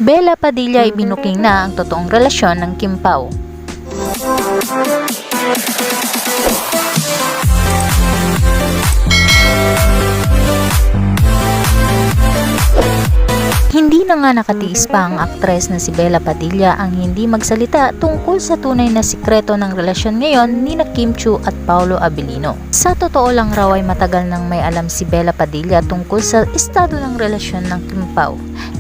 Bella Padilla ibinuking na ang totoong relasyon ng Kim Pao. Hindi na nga nakatiis pa ang aktres na si Bella Padilla ang hindi magsalita tungkol sa tunay na sikreto ng relasyon ngayon ni na Kim Chiu at Paolo Abilino. Sa totoo lang raw ay matagal nang may alam si Bella Padilla tungkol sa estado ng relasyon ng Kim Pao.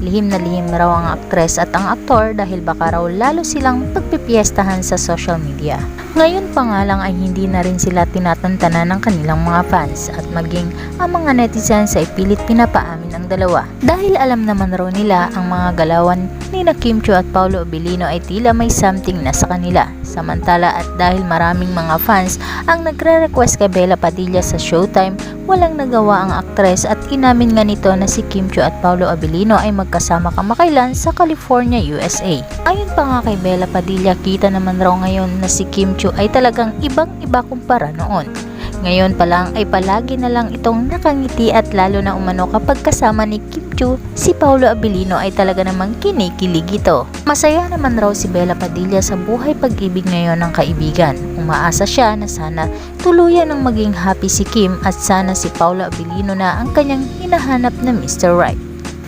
Lihim na lihim raw ang aktres at ang aktor dahil baka raw lalo silang pagpipiestahan sa social media. Ngayon pa nga lang ay hindi na rin sila tinatantanan ng kanilang mga fans at maging ang mga netizens ay pilit pinapaamin ang dalawa. Dahil alam naman raw nila ang mga galawan ni na Kim Chiu at Paolo Abilino ay tila may something na sa kanila. Samantala at dahil maraming mga fans ang nagre-request kay Bella Padilla sa Showtime, walang nagawa ang aktres at inamin nga nito na si Kim Chiu at Paolo Abilino ay magkasama kamakailan sa California, USA. Ayon pa nga kay Bella Padilla, kita naman raw ngayon na si Kim Chiu ay talagang ibang-iba kumpara noon. Ngayon pa lang ay palagi na lang itong nakangiti at lalo na umano kapag kasama ni Kim Chiu, si Paolo Abilino ay talaga namang kinikilig ito. Masaya naman raw si Bella Padilla sa buhay pag-ibig ngayon ng kaibigan. Umaasa siya na sana tuluyan ng maging happy si Kim at sana si Paolo Abilino na ang kanyang hinahanap na Mr. Right.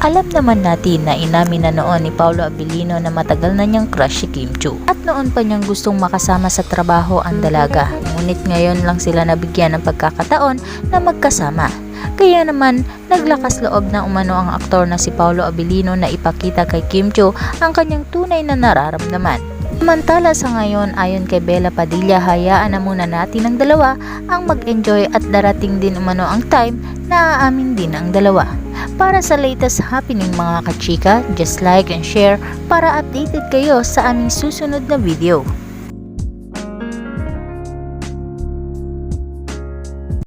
Alam naman natin na inamin na noon ni Paolo Abilino na matagal na niyang crush si Kim Chiu at noon pa niyang gustong makasama sa trabaho ang dalaga, ngunit ngayon lang sila nabigyan ng pagkakataon na magkasama. Kaya naman naglakas loob na umano ang aktor na si Paolo Abilino na ipakita kay Kim Chiu ang kanyang tunay na nararamdaman. Samantala sa ngayon, ayon kay Bella Padilla, hayaan na muna natin ang dalawa ang mag-enjoy at darating din umano ang time na aamin din ang dalawa. Para sa latest happening mga kachika, just like and share para updated kayo sa aming susunod na video.